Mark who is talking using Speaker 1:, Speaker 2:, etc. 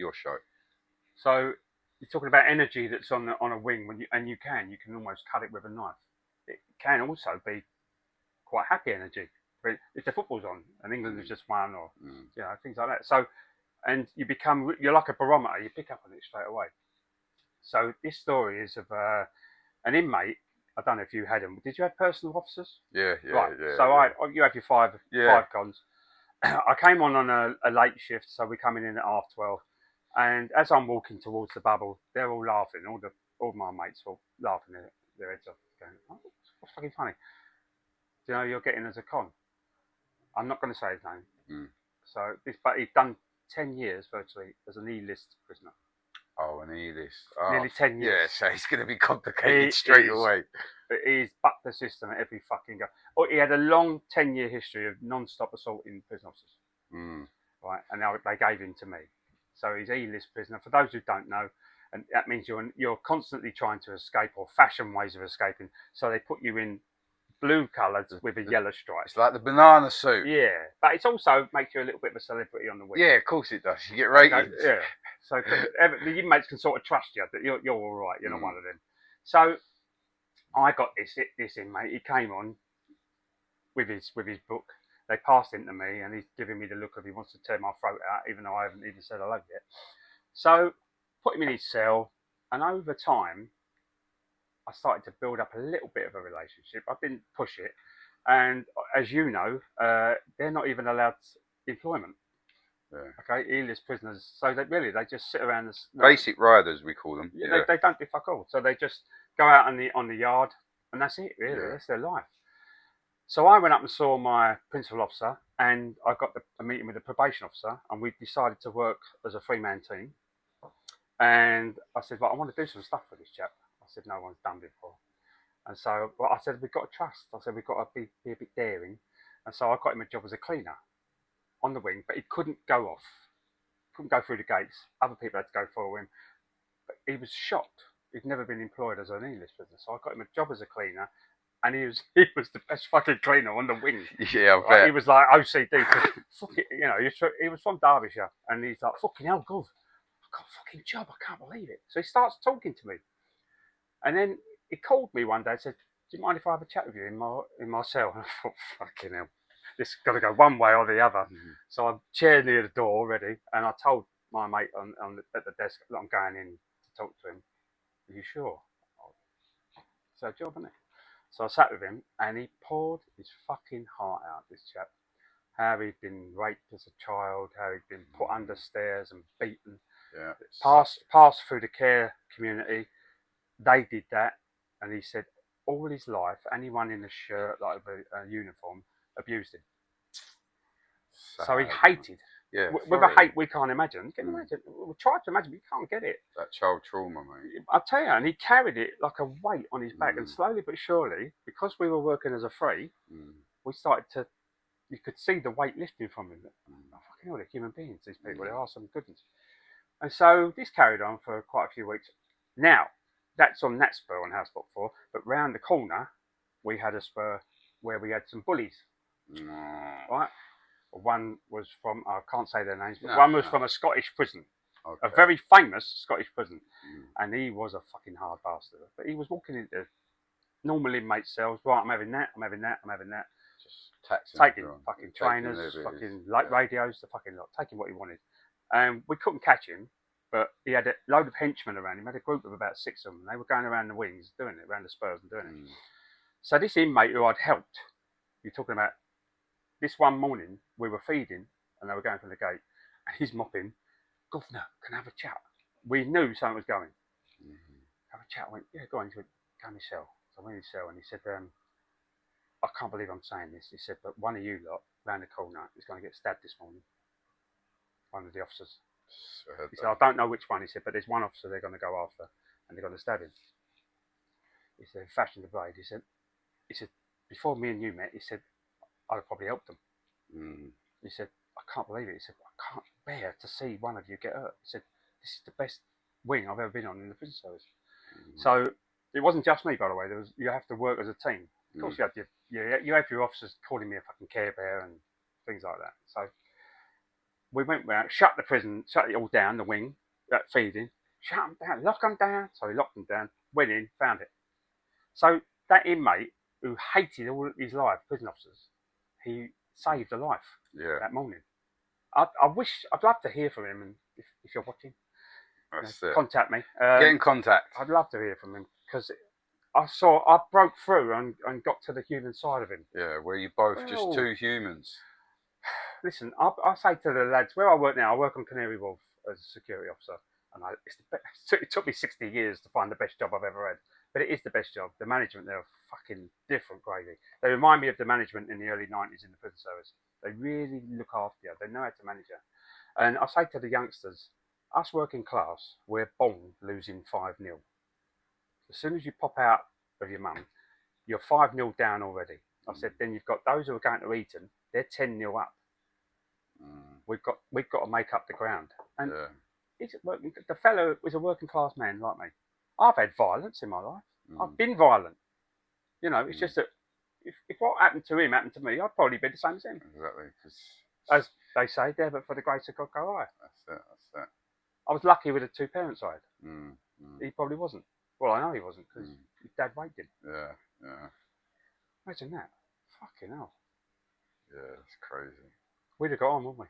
Speaker 1: your show.
Speaker 2: So you're talking about energy that's on a wing you can almost cut it with a knife. It can also be quite happy energy. But if the football's on and England has just won, or things like that. So, and you're like a barometer. You pick up on it straight away. So this story is of an inmate. I don't know if you had them. Did you have personal officers?
Speaker 1: Yeah.
Speaker 2: Right.
Speaker 1: Yeah,
Speaker 2: so
Speaker 1: yeah.
Speaker 2: you have your five cons. I came on a late shift, so we're coming in at 12:30. And as I'm walking towards the bubble, they're all laughing. All my mates are laughing their heads off, going, "Oh, what's fucking funny? Do you know you're getting as a con?" I'm not going to say his name. But he's done 10 years virtually as an E-list prisoner.
Speaker 1: Oh, an E-list.
Speaker 2: Nearly 10 years.
Speaker 1: Yeah, so it's going to be complicated straight away.
Speaker 2: But he's bucked the system at every fucking go. Oh, he had a long 10-year history of non-stop assaulting prison officers. Right, and now they gave him to me. So he's E-list prisoner. For those who don't know, and that means you're constantly trying to escape or fashion ways of escaping. So they put you in blue coloured with a yellow stripe.
Speaker 1: It's like the banana suit.
Speaker 2: Yeah, but it also makes you a little bit of a celebrity on the wing.
Speaker 1: Yeah, of course it does. You get rated.
Speaker 2: Yeah. So the inmates can sort of trust you that you're all right. You're not one of them. So I got this inmate. He came on with his book. They passed him to me, and he's giving me the look of he wants to tear my throat out, even though I haven't even said hello yet. So put him in his cell, and over time, I started to build up a little bit of a relationship. I didn't push it, and as you know, they're not even allowed employment.
Speaker 1: Yeah.
Speaker 2: Okay, E-list prisoners. So they just sit around.
Speaker 1: Basic riders, we call them.
Speaker 2: Yeah. They don't do fuck all. So they just go out on the yard, and that's it. Really, that's their life. So I went up and saw my principal officer, and I got a meeting with the probation officer, and we decided to work as a 3-man team. And I said, "Well, I want to do some stuff for this chap." I said, "No one's done before." And so I said, "We've got to trust." I said, "We've got to be a bit daring." And so I got him a job as a cleaner on the wing, but he couldn't go off. Couldn't go through the gates. Other people had to go for him. But he was shocked. He'd never been employed as an English prisoner. So I got him a job as a cleaner. And he was the best fucking cleaner on the wing.
Speaker 1: Yeah, I bet.
Speaker 2: He was like OCD. He was from Derbyshire, and he's like, "Fucking hell, Gov, I got a fucking job. I can't believe it." So he starts talking to me, and then he called me one day and said, "Do you mind if I have a chat with you in my cell?" And I thought, "Fucking hell, this has got to go one way or the other." So I'm chaired near the door already, and I told my mate at the desk that I'm going in to talk to him. "Are you sure?" "It's our job, isn't it?" So I sat with him, and he poured his fucking heart out, this chap. How he'd been raped as a child, how he'd been put under stairs and beaten.
Speaker 1: Yeah.
Speaker 2: Passed through the care community. They did that, and he said all his life, anyone in a shirt, like a uniform, abused him.
Speaker 1: Sad.
Speaker 2: So he hated.
Speaker 1: Yeah,
Speaker 2: with a hate we can't imagine. Can you imagine? We tried to imagine, but you can't get it.
Speaker 1: That child trauma, mate.
Speaker 2: I tell you, and he carried it like a weight on his back, and slowly but surely, because we were working as a free, we started to. You could see the weight lifting from him. Oh, fucking hell, they're human beings. These people, there are some good ones. And so this carried on for quite a few weeks. Now that's on that spur on House Block 4, but round the corner we had a spur where we had some bullies. Right. One was from, I can't say their names, but one was from a Scottish prison, a very famous Scottish prison. And he was a fucking hard bastard. But he was walking into normal inmate cells, right, I'm having that. Just taking fucking trainers, fucking light radios, the fucking lot, taking what he wanted. And we couldn't catch him, but he had a load of henchmen around him. He had a group of about 6 of them. They were going around the wings, doing it, around the spurs and doing it. So this inmate who I'd helped, you're talking about, this one morning, we were feeding, and they were going from the gate, and he's mopping. "Governor, can I have a chat?" We knew something was going. Have a chat. I went, "Yeah, go on." He went, "Go in his cell." So I went in his cell, and he said, "I can't believe I'm saying this." He said, "But one of you lot, round the corner, is going to get stabbed this morning." One of the officers. He said, "I don't know which one." He said, "But there's one officer they're going to go after, and they're going to stab him." He said, "Fashion the blade." He said, "Before me and you met," he said, "I'd probably helped them." He said, "I can't believe it." He said, "I can't bear to see one of you get hurt." He said, "This is the best wing I've ever been on in the prison service." So it wasn't just me, by the way. You have to work as a team. Of course, you have your officers calling me a fucking Care Bear and things like that. So we went round, shut it all down, the wing, that feeding, shut them down, lock them down. So we locked them down, went in, found it. So that inmate who hated all his life, prison officers, he saved a life that morning. I'd love to hear from him, and if you're watching, contact me.
Speaker 1: Get in contact.
Speaker 2: I'd love to hear from him because I broke through and got to the human side of him.
Speaker 1: Yeah, where you both just two humans.
Speaker 2: Listen, I say to the lads where I work now. I work on Canary Wharf as a security officer, and it took me 60 years to find the best job I've ever had. But it is the best job. The management, they're fucking different gravy. They remind me of the management in the early 90s in the prison service. They really look after you. They know how to manage you. And I say to the youngsters, us working class, we're born losing 5-0. As soon as you pop out of your mum, you're 5-0 down already. I said, then you've got those who are going to Eton, they're 10-0 up. We've got to make up the ground. And the fellow was a working class man like me. I've had violence in my life. I've been violent. You know, it's just that if what happened to him happened to me, I'd probably be the same as him.
Speaker 1: Exactly.
Speaker 2: As they say, there but for the grace of God go I.
Speaker 1: That's it.
Speaker 2: I was lucky with a 2-parent side. He probably wasn't. Well, I know he wasn't because his dad raped him.
Speaker 1: Yeah.
Speaker 2: Imagine that. Fucking hell.
Speaker 1: Yeah, it's crazy.
Speaker 2: We'd have got on, wouldn't we?